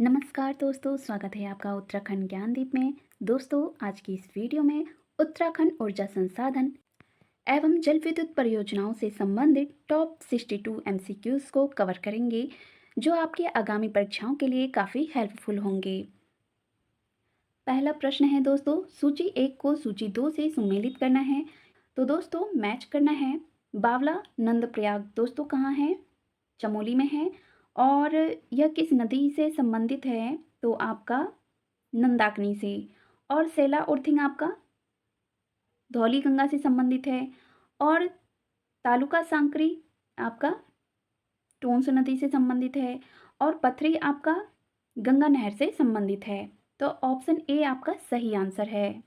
नमस्कार दोस्तों, स्वागत है आपका उत्तराखंड ज्ञानदीप में। दोस्तों, आज की इस वीडियो में उत्तराखंड ऊर्जा संसाधन एवं जल विद्युत परियोजनाओं से संबंधित टॉप 62 एमसीक्यूज को कवर करेंगे, जो आपके आगामी परीक्षाओं के लिए काफ़ी हेल्पफुल होंगे। पहला प्रश्न है दोस्तों, सूची 1 को सूची 2 से सुमेलित करना है। तो दोस्तों, मैच करना है। बावला नंदप्रयाग दोस्तों कहाँ है? चमोली में है। और यह किस नदी से संबंधित है? तो आपका मंदाकिनी से। और सेला उर्थिंग आपका धौली गंगा से संबंधित है। और तालुका सांकरी आपका टोंस नदी से संबंधित है। और पथरी आपका गंगा नहर से संबंधित है। तो ऑप्शन ए आपका सही आंसर है।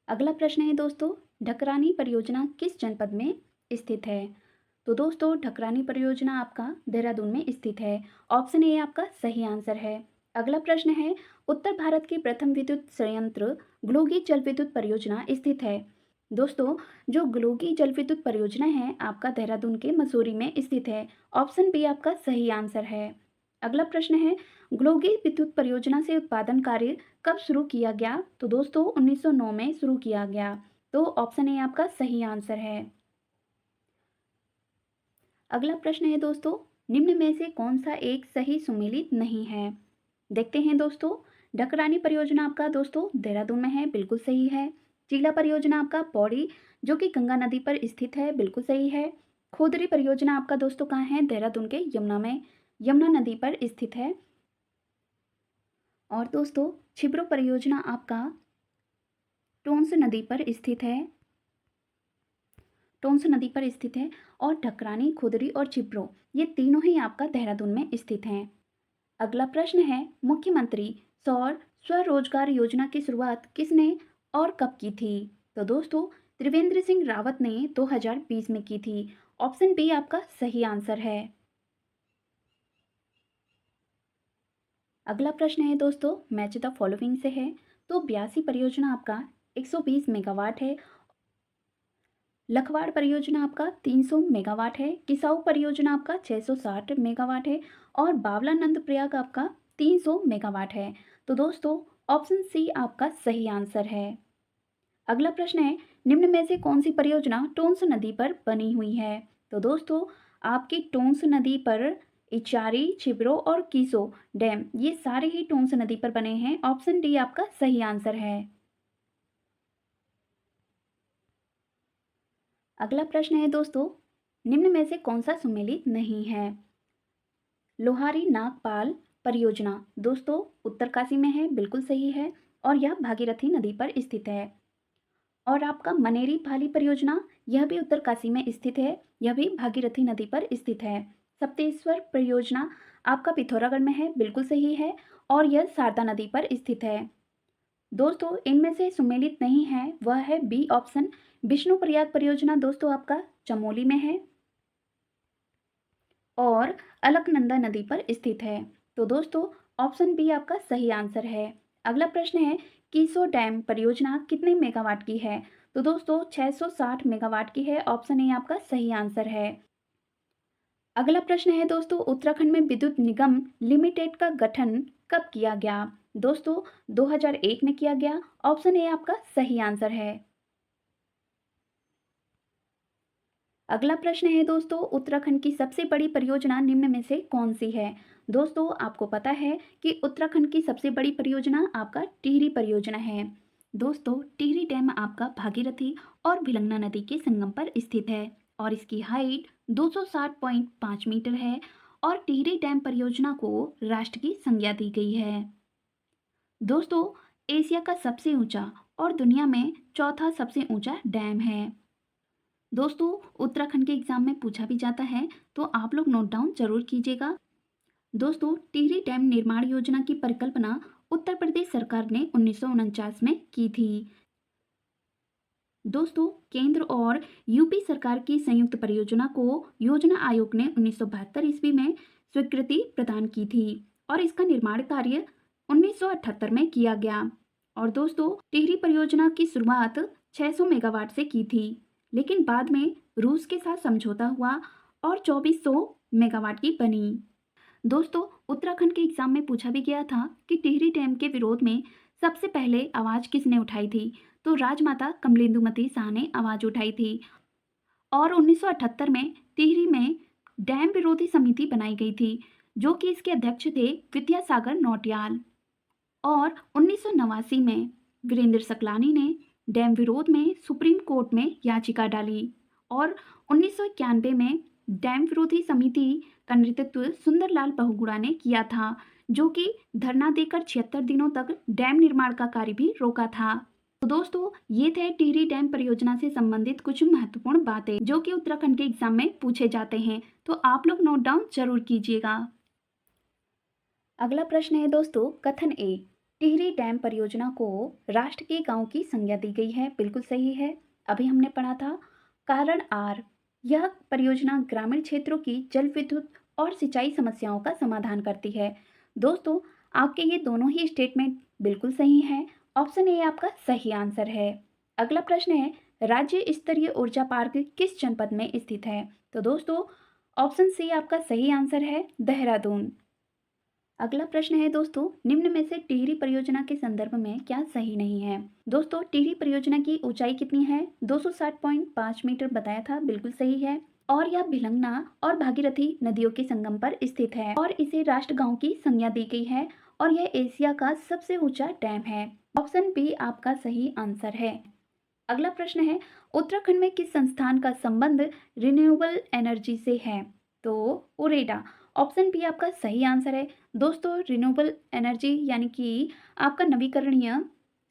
अगला प्रश्न है दोस्तों, ढकरानी परियोजना किस जनपद में स्थित है? तो दोस्तों, ढकरानी परियोजना आपका देहरादून में स्थित है। ऑप्शन ए आपका सही आंसर है। अगला प्रश्न है, उत्तर भारत की प्रथम विद्युत संयंत्र ग्लोगी जल विद्युत परियोजना स्थित है। दोस्तों, जो ग्लोगी जल विद्युत परियोजना है आपका देहरादून के मसूरी में स्थित है। ऑप्शन बी आपका सही आंसर है। अगला प्रश्न है, ग्लोगी विद्युत परियोजना से उत्पादन कार्य कब शुरू किया गया? तो दोस्तों, 1909 में शुरू किया गया। तो ऑप्शन ए आपका सही आंसर है। अगला प्रश्न है दोस्तों, निम्न में से कौन सा एक सही सुमेलित नहीं है? देखते हैं दोस्तों। ढकरानी परियोजना आपका दोस्तों देहरादून में है, बिल्कुल सही है। चीला परियोजना आपका पौड़ी जो कि गंगा नदी पर स्थित है, बिल्कुल सही है। खोदरी परियोजना आपका दोस्तों कहाँ है? देहरादून के यमुना में, यमुना नदी पर स्थित है। और दोस्तों, छिब्रो परियोजना आपका टोंस नदी पर स्थित है, टोंस नदी पर स्थित है। और ढकरानी, खुदरी और छिब्रो ये तीनों ही आपका देहरादून में स्थित हैं। अगला प्रश्न है, मुख्यमंत्री सौर स्वरोजगार योजना की शुरुआत किसने और कब की थी? तो दोस्तों, त्रिवेंद्र सिंह रावत ने 2020 में की थी। ऑप्शन बी आपका सही आंसर है। अगला प्रश्न है दोस्तों, मैच द फॉलोइंग से है। तो ब्यासी परियोजना आपका 120 मेगावाट है। लखवाड़ परियोजना आपका 300 मेगावाट है। किसाऊ परियोजना आपका 660 मेगावाट है। और बावला नंद प्रयाग आपका 300 मेगावाट है। तो दोस्तों, ऑप्शन सी आपका सही आंसर है। अगला प्रश्न है, निम्न में से कौन सी परियोजना टोंस नदी पर बनी हुई है? तो दोस्तों, आपकी टोंस नदी पर इचारी, छिबरो और कीसो डैम ये सारे ही टोंस नदी पर बने हैं। ऑप्शन डी आपका सही आंसर है। अगला प्रश्न है दोस्तों, निम्न में से कौन सा सुमेलित नहीं है? लोहारी नागपाल परियोजना दोस्तों उत्तरकाशी में है, बिल्कुल सही है। और यह भागीरथी नदी पर स्थित है। और आपका मनेरी भाली परियोजना यह भी उत्तरकाशी में स्थित है, यह भी भागीरथी नदी पर स्थित है। सप्तेश्वर परियोजना आपका पिथौरागढ़ में है, बिल्कुल सही है। और यह शारदा नदी पर स्थित है। दोस्तों, इनमें से सुमेलित नहीं है वह है बी ऑप्शन, विष्णु प्रयाग परियोजना दोस्तों आपका चमोली में है और अलकनंदा नदी पर स्थित है। तो दोस्तों, ऑप्शन बी आपका सही आंसर है। अगला प्रश्न है, कीसो डैम परियोजना कितने मेगावाट की है? तो दोस्तों, 660 मेगावाट की है। ऑप्शन ए आपका सही आंसर है। अगला प्रश्न है दोस्तों, उत्तराखंड में विद्युत निगम लिमिटेड का गठन कब किया गया? दोस्तों, 2001 में किया गया। ऑप्शन ए आपका सही आंसर है। अगला प्रश्न है दोस्तों, उत्तराखंड की सबसे बड़ी परियोजना निम्न में से कौन सी है? दोस्तों, आपको पता है कि उत्तराखंड की सबसे बड़ी परियोजना आपका टिहरी परियोजना है। दोस्तों, टिहरी डैम आपका भागीरथी और भिलंगना नदी के संगम पर स्थित है। और इसकी हाइट 260.5 मीटर है। और टिहरी डैम परियोजना को राष्ट्र की संज्ञा दी गई है। दोस्तों, एशिया का सबसे ऊंचा और दुनिया में चौथा सबसे ऊंचा डैम है। दोस्तों, उत्तराखंड के एग्जाम में पूछा भी जाता है, तो आप लोग नोट डाउन जरूर कीजिएगा। दोस्तों, टिहरी डैम निर्माण योजना की परिकल्पना उत्तर प्रदेश सरकार ने 1949 में की थी। दोस्तों, केंद्र और यूपी सरकार की संयुक्त परियोजना को योजना आयोग ने 1972 ईस्वी में स्वीकृति प्रदान की थी। और इसका निर्माण कार्य 1978 में किया गया। और दोस्तों, टिहरी परियोजना की शुरुआत 600 मेगावाट से की थी, लेकिन बाद में रूस के साथ समझौता हुआ और 2400 मेगावाट की बनी। दोस्तों, उत्तराखंड के एग्जाम में पूछा भी गया था कि टिहरी डैम के विरोध में सबसे पहले आवाज किसने उठाई थी। तो राजमाता कमलेंदुमती शाह ने आवाज उठाई थी। और 1978 में टिहरी में डैम विरोधी समिति बनाई गई थी, जो कि इसके अध्यक्ष थे विद्यासागर नौटियाल। और 1989 में वीरेंद्र सकलानी ने डैम विरोध में सुप्रीम कोर्ट में याचिका डाली। और 1991 में डैम विरोधी समिति का नेतृत्व सुंदरलाल बहुगुणा ने किया था, जो कि धरना देकर 76 दिनों तक डैम निर्माण का कार्य भी रोका था। तो दोस्तों, ये थे टिहरी डैम परियोजना से संबंधित कुछ महत्वपूर्ण बातें जो कि उत्तराखंड के एग्जाम में पूछे जाते हैं। तो आप लोग नोट डाउन जरूर कीजिएगा। अगला प्रश्न है दोस्तों, कथन ए, टिहरी डैम परियोजना को राष्ट्र के गांव की संज्ञा दी गई है। बिल्कुल सही है, अभी हमने पढ़ा था। कारण आर, यह परियोजना ग्रामीण क्षेत्रों की जल विद्युत और सिंचाई समस्याओं का समाधान करती है। दोस्तों, आपके ये दोनों ही स्टेटमेंट बिल्कुल सही हैं। ऑप्शन ए आपका सही आंसर है। अगला प्रश्न है, राज्य स्तरीय ऊर्जा पार्क किस जनपद में स्थित है। तो दोस्तों, ऑप्शन सी आपका सही आंसर है, देहरादून। अगला प्रश्न है दोस्तों, निम्न में से टिहरी परियोजना के संदर्भ में क्या सही नहीं है। दोस्तों, टिहरी परियोजना की ऊंचाई कितनी है, 260.5 मीटर बताया था। बिल्कुल सही है। और यह भिलंगना और भागीरथी नदियों के संगम पर स्थित है और इसे राष्ट्रगांव की संज्ञा दी गई है। और यह एशिया का सबसे ऊंचा डैम है। ऑप्शन बी आपका सही आंसर है। अगला प्रश्न है, उत्तराखंड में किस संस्थान का संबंध रिन्यूएबल एनर्जी से है। तो उरेडा। ऑप्शन बी आपका सही आंसर है। दोस्तों, रिन्यूएबल एनर्जी यानी कि आपका नवीकरणीय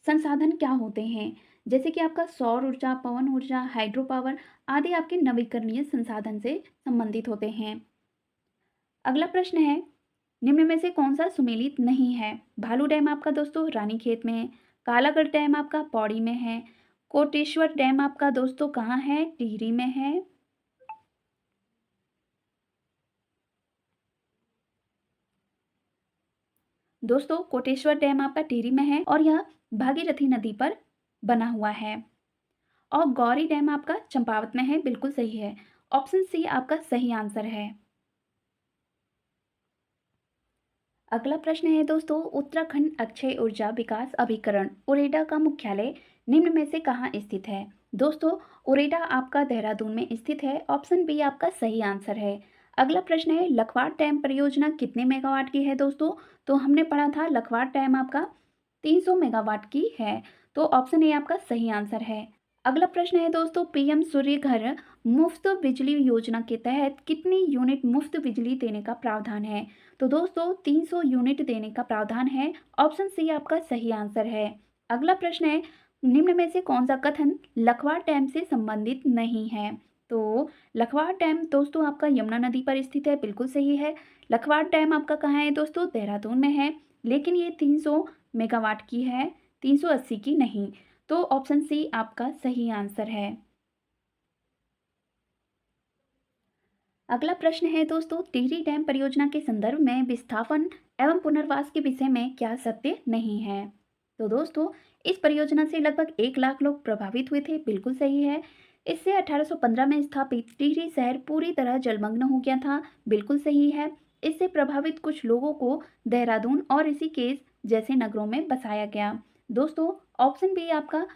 संसाधन क्या होते हैं, जैसे कि आपका सौर ऊर्जा, पवन ऊर्जा, हाइड्रो पावर आदि आपके नवीकरणीय संसाधन से संबंधित होते हैं। अगला प्रश्न है, निम्न में से कौन सा सुमेलित नहीं है। भालू डैम आपका दोस्तों रानीखेत में है। कालागढ़ डैम आपका पौड़ी में है। कोटेश्वर डैम आपका दोस्तों कहाँ है, टिहरी में है। दोस्तों, कोटेश्वर डैम आपका टिहरी में है और यह भागीरथी नदी पर बना हुआ है। और गौरी डैम आपका चंपावत में है। बिल्कुल सही है। ऑप्शन सी आपका सही आंसर है। अगला प्रश्न है दोस्तों, उत्तराखंड अक्षय ऊर्जा विकास अभिकरण उरेडा का मुख्यालय निम्न में से कहाँ स्थित है। दोस्तों, उरेडा आपका देहरादून में स्थित है। ऑप्शन बी आपका सही आंसर है। अगला प्रश्न है, लखवाड़ डैम परियोजना कितने मेगावाट की है। दोस्तों, तो हमने पढ़ा था लखवाड़ डैम आपका 300 मेगावाट की है। तो ऑप्शन ए आपका सही आंसर है। अगला प्रश्न है दोस्तों, पीएम सूर्य घर मुफ्त बिजली योजना के तहत कितनी यूनिट मुफ्त बिजली देने का प्रावधान है। तो दोस्तों, 300 यूनिट देने का प्रावधान है। ऑप्शन सी आपका सही आंसर है। अगला प्रश्न है, निम्न में से कौन सा कथन लखवाड़ डैम से संबंधित नहीं है। तो लखवाड़ डैम दोस्तों आपका यमुना नदी पर स्थित है। बिल्कुल सही है। लखवाड़ डैम आपका कहाँ है दोस्तों, देहरादून में है। लेकिन ये 300 मेगावाट की है, 380 की नहीं। तो ऑप्शन सी आपका सही आंसर है। अगला प्रश्न है दोस्तों, टिहरी डैम परियोजना के संदर्भ में विस्थापन एवं पुनर्वास के विषय में क्या सत्य नहीं है। तो दोस्तों, इस परियोजना से लगभग 1 लाख लोग प्रभावित हुए थे। बिल्कुल सही है। इससे 1815 में स्थापित टिहरी शहर पूरी तरह जलमग्न हो गया था। बिल्कुल सही है। इससे प्रभावित कुछ लोगों को देहरादून और ऋषिकेश जैसे नगरों में बसाया गया। दोस्तों, ऑप्शन बी आपका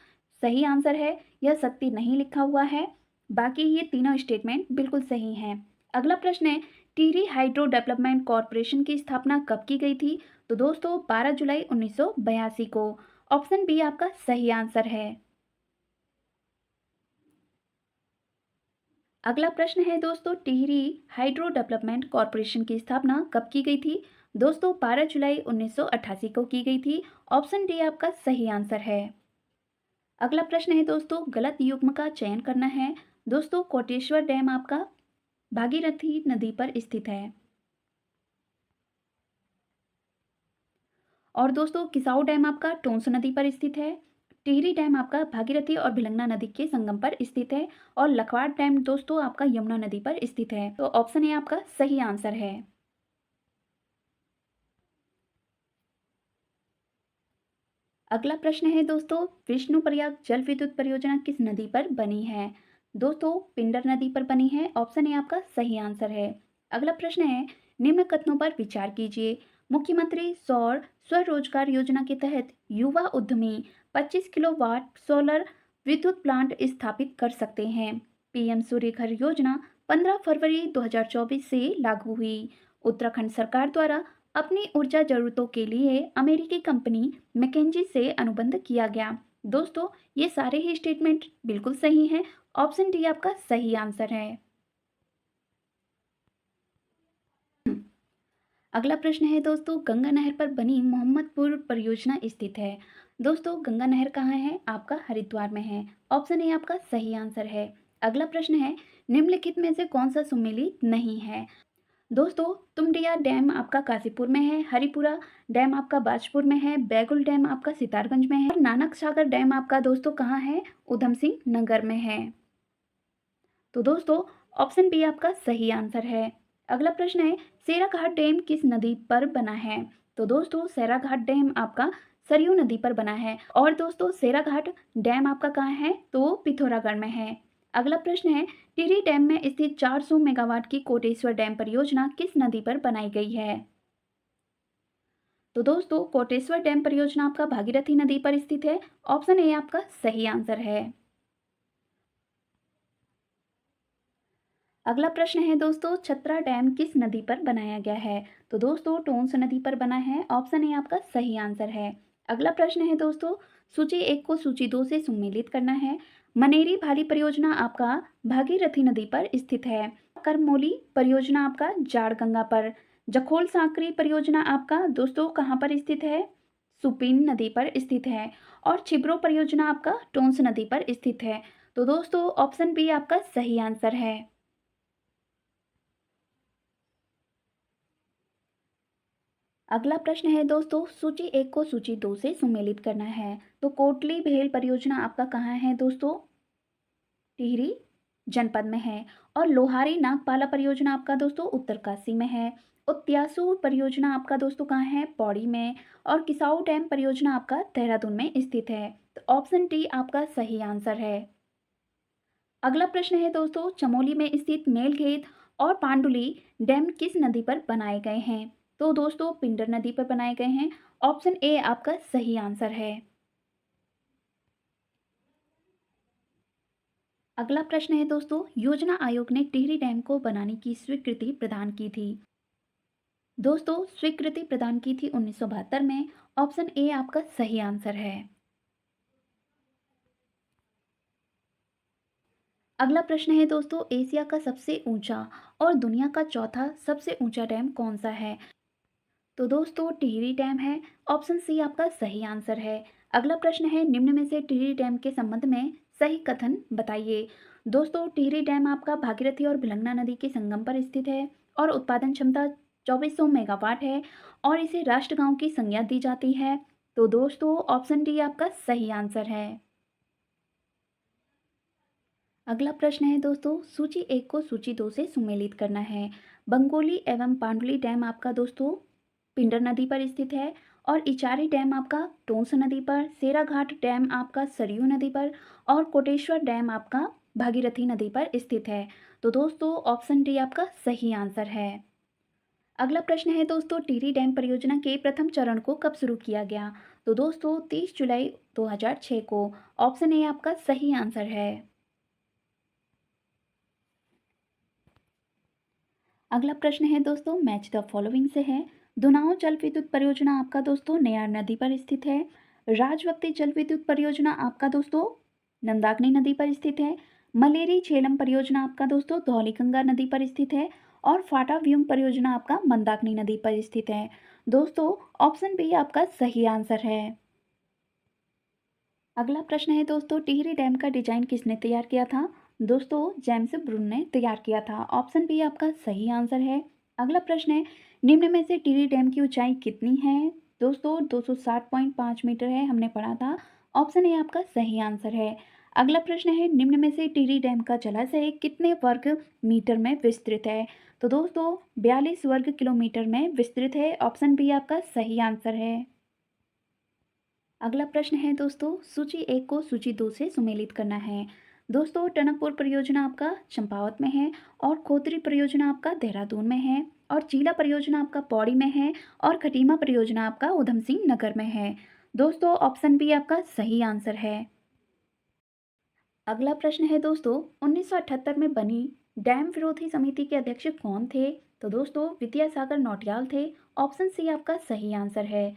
सही आंसर है। यह सत्य नहीं लिखा हुआ है। बाकी ये तीनों स्टेटमेंट बिल्कुल सही हैं। अगला प्रश्न है, टिहरी हाइड्रो डेवलपमेंट कॉरपोरेशन की स्थापना कब की गई थी। तो दोस्तों, 12 जुलाई 1982 को। ऑप्शन बी आपका सही आंसर है। अगला प्रश्न है दोस्तों, टिहरी हाइड्रो डेवलपमेंट कॉरपोरेशन की स्थापना कब की गई थी। दोस्तों, 12 जुलाई 1988 को की गई थी। ऑप्शन डी आपका सही आंसर है। अगला प्रश्न है दोस्तों, गलत युग्म का चयन करना है। दोस्तों, कोटेश्वर डैम आपका भागीरथी नदी पर स्थित है। और दोस्तों, किसाऊ डैम आपका टोंस नदी पर स्थित है। टिहरी डैम आपका भागीरथी और भिलंगना नदी के संगम पर स्थित है। और लखवाड़ डैम दोस्तों आपका यमुना नदी पर स्थित है। तो ऑप्शन ए आपका सही आंसर है। अगला प्रश्न है दोस्तों, विष्णुप्रयाग जल विद्युत परियोजना किस नदी पर बनी है। दोस्तों, पिंडर नदी पर बनी है। ऑप्शन ए आपका सही आंसर है। अगला प्रश्न है, निम्न कथनों पर विचार कीजिए। मुख्यमंत्री सौर स्वरोजगार योजना के तहत युवा उद्यमी 25 किलोवाट सोलर विद्युत प्लांट स्थापित कर सकते हैं। पीएम सूर्य घर योजना 15 फरवरी 2024 से लागू हुई। उत्तराखंड सरकार द्वारा अपनी ऊर्जा जरूरतों के लिए अमेरिकी कंपनी मैकेंजी से अनुबंध किया गया। दोस्तों, ये सारे ही स्टेटमेंट बिल्कुल सही हैं। ऑप्शन डी आपका सही आंसर है। अगला प्रश्न है दोस्तों, गंगा नहर पर बनी मोहम्मदपुर परियोजना स्थित है। दोस्तों, गंगा नहर कहाँ है? आपका हरिद्वार में है। ऑप्शन ए आपका सही आंसर है। अगला प्रश्न है, निम्नलिखित में से कौन सा सुमेलित नहीं है? दोस्तों, तुमडिया डैम आपका काशीपुर में है, हरिपुरा डैम आपका बाजपुर में है, बैगुल डैम आपका सितारगंज में है और नानक सागर डैम आपका दोस्तों कहाँ है? उधम सिंह नगर में है। तो दोस्तों, ऑप्शन बी आपका सही आंसर है। अगला प्रश्न है, सेराघाट डैम किस नदी पर बना है? तो दोस्तों, सेराघाट डैम आपका सरयू नदी पर बना है और दोस्तों सेराघाट डैम आपका कहाँ है? तो पिथौरागढ़ में है। अगला प्रश्न है, टिहरी डैम में स्थित 400 मेगावाट की कोटेश्वर डैम परियोजना किस नदी पर बनाई गई है? तो दोस्तों, कोटेश्वर डैम परियोजना आपका भागीरथी नदी पर स्थित है। ऑप्शन ए आपका सही आंसर है। अगला प्रश्न है दोस्तों, छतरा डैम किस नदी पर बनाया गया है? तो दोस्तों, टोंस नदी पर बना है। ऑप्शन ए आपका सही आंसर है। अगला प्रश्न है दोस्तों, सूची 1 को सूची 2 से सम्मिलित करना है। मनेरी भाली परियोजना आपका भागीरथी नदी पर स्थित है। करमोली परियोजना आपका जाड़गंगा पर। जखोल सांकरी परियोजना आपका दोस्तों कहाँ पर स्थित है? सुपीन नदी पर स्थित है। और छिब्रो परियोजना आपका टोंस नदी पर स्थित है। तो दोस्तों, ऑप्शन बी आपका सही आंसर है। अगला प्रश्न है दोस्तों, सूची 1 को सूची 2 से सम्मिलित करना है। तो कोटली भेल परियोजना आपका कहाँ है दोस्तों? टिहरी जनपद में है। और लोहारी नागपाला परियोजना आपका दोस्तों उत्तरकाशी में है। उत्यासू परियोजना आपका दोस्तों कहाँ है? पौड़ी में। और किसाऊ डैम परियोजना आपका देहरादून में स्थित है। तो ऑप्शन डी आपका सही आंसर है। अगला प्रश्न है दोस्तों, चमोली में स्थित मेलघेत और पांडुली डैम किस नदी पर बनाए गए हैं? तो दोस्तों, पिंडर नदी पर बनाए गए हैं। ऑप्शन ए आपका सही आंसर है। अगला प्रश्न है दोस्तों, योजना आयोग ने टिहरी डैम को बनाने की स्वीकृति प्रदान की थी। दोस्तों, स्वीकृति प्रदान की थी 1972 में। ऑप्शन ए आपका सही आंसर है। अगला प्रश्न है दोस्तों, एशिया का सबसे ऊंचा और दुनिया का चौथा सबसे ऊंचा डैम कौन सा है? तो दोस्तों, टिहरी डैम है। ऑप्शन सी आपका सही आंसर है। अगला प्रश्न है, निम्न में से टिहरी डैम के संबंध में सही कथन बताइए। दोस्तों, टिहरी डैम आपका भागीरथी और भिलंगना नदी के संगम पर स्थित है और उत्पादन क्षमता 2400 मेगावाट है और इसे राष्ट्रगांव की संज्ञा दी जाती है। तो दोस्तों, ऑप्शन डी आपका सही आंसर है। अगला प्रश्न है दोस्तों, सूची 1 को सूची 2 से सुमेलित करना है। बंगोली एवं पांडुली डैम आपका दोस्तों पिंडर नदी पर स्थित है और इचारी डैम आपका टोंस नदी पर, सेराघाट डैम आपका सरयू नदी पर और कोटेश्वर डैम आपका भागीरथी नदी पर स्थित है। तो दोस्तों, ऑप्शन डी आपका सही आंसर है। अगला प्रश्न है दोस्तों, टिहरी डैम परियोजना के प्रथम चरण को कब शुरू किया गया? तो दोस्तों, 30 जुलाई 2006 को। ऑप्शन ए आपका सही आंसर है। अगला प्रश्न है दोस्तों, मैच द फॉलोइंग से है। धुनाव जल विद्युत परियोजना आपका दोस्तों नयार नदी पर स्थित है। राजवक्ती जल विद्युत परियोजना आपका दोस्तों नंदाग्नि नदी पर स्थित है। मलेरी झेलम परियोजना आपका दोस्तों धौलीगंगा नदी पर स्थित है। और फाटा व्यूम परियोजना आपका मंदाकिनी नदी पर स्थित है। दोस्तों, ऑप्शन बी आपका सही आंसर है। अगला प्रश्न है दोस्तों, टिहरी डैम का डिजाइन किसने तैयार किया था? दोस्तों, जेम्स ब्रून ने तैयार किया था। ऑप्शन बी आपका सही आंसर है। अगला प्रश्न है, निम्न में से टिहरी डैम की ऊंचाई कितनी है? दोस्तों, 260.5 मीटर है, हमने पढ़ा था। ऑप्शन ए आपका सही आंसर है। अगला प्रश्न है, निम्न में से टिहरी डैम का जलाशय कितने वर्ग मीटर में विस्तृत है? तो दोस्तों, 42 वर्ग किलोमीटर में विस्तृत है। ऑप्शन बी आपका सही आंसर है। अगला प्रश्न है दोस्तों, सूची 1 को सूची 2 से सुमेलित करना है। दोस्तों टनकपुर परियोजना आपका चंपावत में है और खोतरी परियोजना आपका देहरादून में है और चीला परियोजना आपका पौड़ी में है और खटीमा परियोजना आपका उधम सिंह नगर में है। दोस्तों ऑप्शन बी आपका सही आंसर है। अगला प्रश्न है दोस्तों, 1978 में बनी डैम विरोधी समिति के अध्यक्ष कौन थे? तो दोस्तों विद्यासागर नौटियाल थे। ऑप्शन सी आपका सही आंसर है।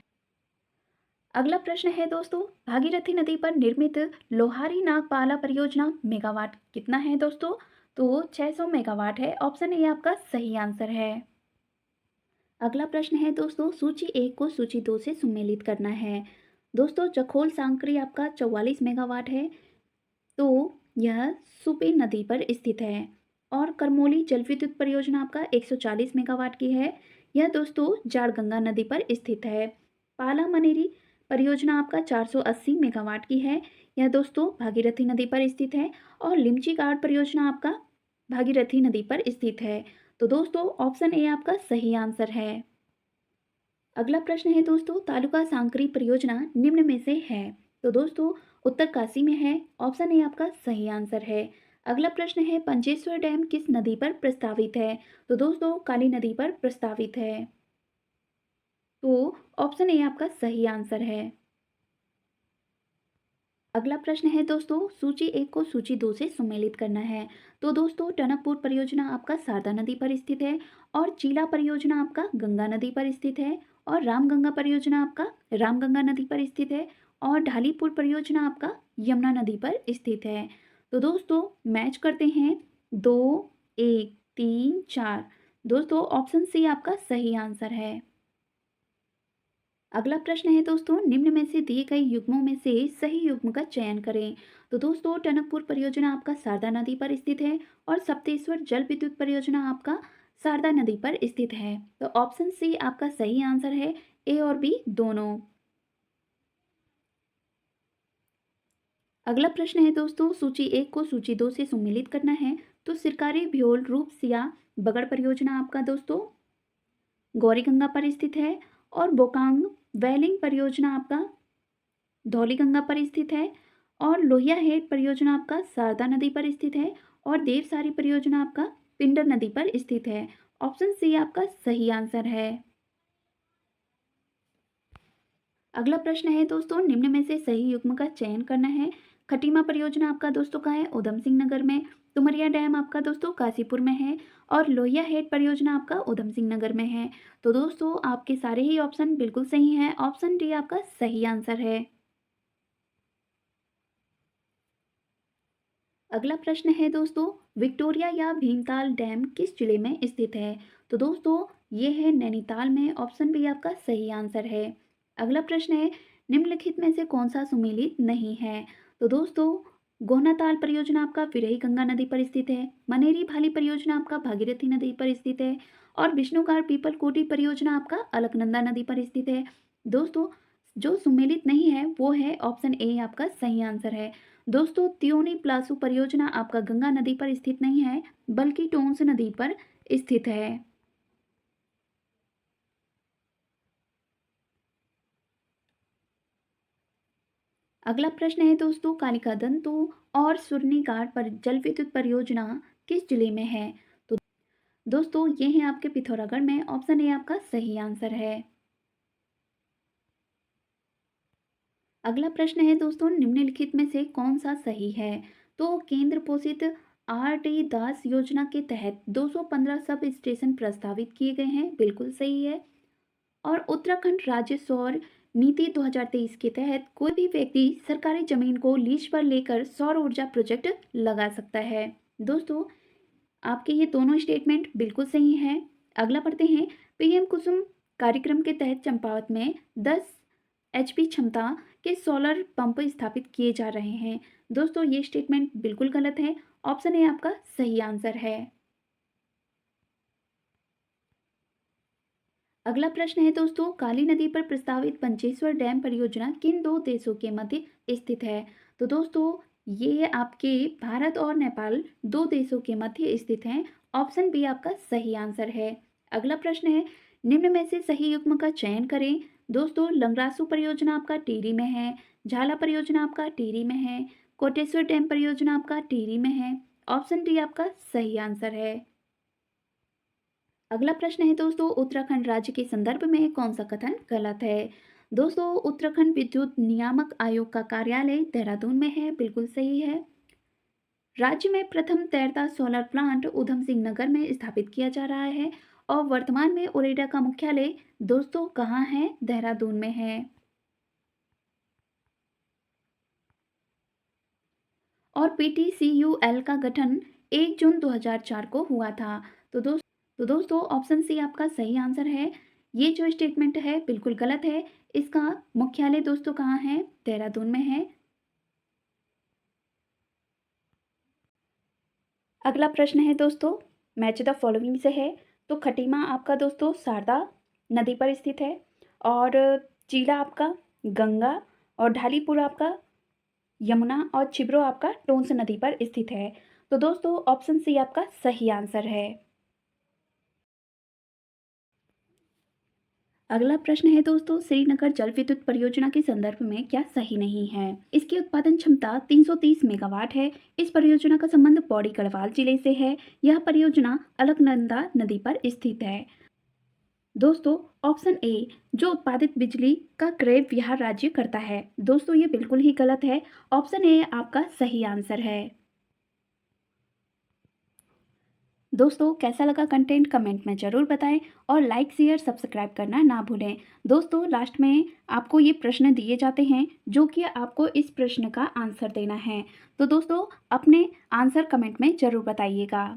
अगला प्रश्न है दोस्तों, भागीरथी नदी पर निर्मित लोहारी नागपाला परियोजना मेगावाट कितना है दोस्तों? तो 600 मेगावाट है। ऑप्शन ए आपका सही आंसर है। अगला प्रश्न है दोस्तों, सूची एक को सूची दो से सुमेलित करना है। दोस्तों जखोल सांकरी आपका 44 मेगावाट है, तो यह सुपे नदी पर स्थित है। और करमोली जल विद्युत परियोजना आपका 140 मेगावाट की है। यह दोस्तों जाड़गंगा नदी पर स्थित है। पाला मनेरी परियोजना आपका 480 मेगावाट की है। यह दोस्तों भागीरथी नदी पर स्थित है। और लिमची गार्ड परियोजना आपका भागीरथी नदी पर स्थित है। तो दोस्तों ऑप्शन ए आपका सही आंसर है। अगला प्रश्न है दोस्तों, तालुका सांकरी परियोजना निम्न में से है? तो दोस्तों उत्तरकाशी में है। ऑप्शन ए आपका सही आंसर है। अगला प्रश्न है, पंचेश्वर डैम किस नदी पर प्रस्तावित है? तो दोस्तों काली नदी पर प्रस्तावित है। तो ऑप्शन ए आपका सही आंसर है। अगला प्रश्न है दोस्तों, सूची एक को सूची दो से सुमेलित करना है। तो दोस्तों टनकपुर परियोजना आपका शारदा नदी पर स्थित है और चीला परियोजना आपका गंगा नदी पर स्थित है और रामगंगा परियोजना आपका रामगंगा नदी पर स्थित है और ढालीपुर परियोजना आपका यमुना नदी पर स्थित है। तो दोस्तों मैच करते हैं, 2, 1, 3, 4। दोस्तों ऑप्शन सी आपका सही आंसर है। अगला प्रश्न है दोस्तों, निम्न में से दिए गए युग्मों में से सही युग्म का चयन करें। तो दोस्तों टनकपुर परियोजना आपका शारदा नदी पर स्थित है और सप्तेश्वर जल विद्युत परियोजना आपका शारदा नदी पर स्थित है। तो ऑप्शन सी आपका सही आंसर है, ए और बी दोनों। अगला प्रश्न है दोस्तों, सूची एक को सूची दो से सुमेलित करना है। तो सिरकारी भ्योल रूपसिया बगड़ परियोजना आपका दोस्तों गौरीगंगा पर स्थित है और बोकांग वैलिंग परियोजना आपका धौलीगंगा पर स्थित है और लोहिया हेड परियोजना आपका शारदा नदी पर स्थित है और देवसारी परियोजना आपका पिंडर नदी पर स्थित है। ऑप्शन सी आपका सही आंसर है। अगला प्रश्न है दोस्तों, निम्न में से सही युग्म का चयन करना है। खटीमा परियोजना आपका दोस्तों का है उधम सिंह नगर में। तुमरिया डैम आपका दोस्तों काशीपुर में है और लोहिया हेड परियोजना आपका उधम सिंह नगर में है। तो दोस्तों आपके सारे ही ऑप्शन बिल्कुल सही हैं। ऑप्शन डी आपका सही आंसर है। अगला प्रश्न है दोस्तों, विक्टोरिया या भीमताल डैम किस जिले में स्थित है? तो दोस्तों ये है नैनीताल में। ऑप्शन बी आपका सही आंसर है। अगला प्रश्न है, निम्नलिखित में से कौन सा सुमेलित नहीं है? तो दोस्तों गोहनाताल परियोजना आपका विरही गंगा नदी पर स्थित है। मनेरी भाली परियोजना आपका भागीरथी नदी पर स्थित है और विष्णुगार पीपल कोटी परियोजना आपका अलकनंदा नदी पर स्थित है। दोस्तों जो सुमेलित नहीं है वो है ऑप्शन ए आपका सही आंसर है। दोस्तों त्योनी प्लासू परियोजना आपका गंगा नदी पर स्थित नहीं है बल्कि टोंस नदी पर स्थित है। अगला प्रश्न है दोस्तों, कालिका दंतु और सुरनी घाट पर जल विद्युत परियोजना किस जिले में है? तो दोस्तों ये है आपके पिथौरागढ़ में। ऑप्शन ए आपका सही आंसर है। अगला प्रश्न है दोस्तों, निम्नलिखित में से कौन सा सही है? तो केंद्र पोषित आर टी दास योजना के तहत 215 सब स्टेशन प्रस्तावित किए गए हैं, बिल्कुल सही है। और उत्तराखंड राज्य सौर नीति 2023 के तहत कोई भी व्यक्ति सरकारी जमीन को लीज पर लेकर सौर ऊर्जा प्रोजेक्ट लगा सकता है। दोस्तों आपके ये दोनों स्टेटमेंट बिल्कुल सही हैं। अगला पढ़ते हैं, पीएम कुसुम कार्यक्रम के तहत चंपावत में 10 एचपी क्षमता के सोलर पंप स्थापित किए जा रहे हैं। दोस्तों ये स्टेटमेंट बिल्कुल गलत है। ऑप्शन ए आपका सही आंसर है। अगला प्रश्न है दोस्तों, काली नदी पर प्रस्तावित पंचेश्वर डैम परियोजना किन दो देशों के मध्य स्थित है? तो दोस्तों ये आपके भारत और नेपाल दो देशों के मध्य स्थित हैं। ऑप्शन बी आपका सही आंसर है। अगला प्रश्न है, निम्न में से सही युग्म का चयन करें। दोस्तों लंगरासू परियोजना आपका टिहरी में है, झाला परियोजना आपका टिहरी में है, कोटेश्वर डैम परियोजना आपका टिहरी में है। ऑप्शन डी आपका सही आंसर है। अगला प्रश्न है दोस्तों, उत्तराखंड राज्य के संदर्भ में कौन सा कथन गलत है। दोस्तों, उत्तराखंड विद्युत नियामक आयोग का कार्यालय देहरादून में है, बिल्कुल सही है। राज्य में प्रथम तैरता सोलर प्लांट ऊधम सिंह नगर में स्थापित किया जा रहा है और वर्तमान में उरेडा का मुख्यालय दोस्तों कहाँ है, देहरादून में है। और पीटीसीयूएल का गठन 1 जून 2004 को हुआ था। तो दोस्तों ऑप्शन सी आपका सही आंसर है। ये जो स्टेटमेंट है बिल्कुल गलत है। इसका मुख्यालय दोस्तों कहाँ है, देहरादून में है। अगला प्रश्न है दोस्तों, मैच द फॉलोइंग से है। तो खटीमा आपका दोस्तों शारदा नदी पर स्थित है, और चीला आपका गंगा, और ढालीपुर आपका यमुना, और छिब्रो आपका टोंस नदी पर स्थित है। तो दोस्तों ऑप्शन सी आपका सही आंसर है। अगला प्रश्न है दोस्तों, श्रीनगर जल विद्युत परियोजना के संदर्भ में क्या सही नहीं है। इसकी उत्पादन क्षमता 330 मेगावाट है। इस परियोजना का संबंध पौड़ी गढ़वाल जिले से है। यह परियोजना अलकनंदा नदी पर स्थित है। दोस्तों ऑप्शन ए, जो उत्पादित बिजली का क्रय बिहार राज्य करता है। दोस्तों ये बिल्कुल ही गलत है। ऑप्शन ए आपका सही आंसर है। दोस्तों कैसा लगा कंटेंट कमेंट में ज़रूर बताएं, और लाइक शेयर सब्सक्राइब करना ना भूलें। दोस्तों लास्ट में आपको ये प्रश्न दिए जाते हैं जो कि आपको इस प्रश्न का आंसर देना है। तो दोस्तों अपने आंसर कमेंट में ज़रूर बताइएगा।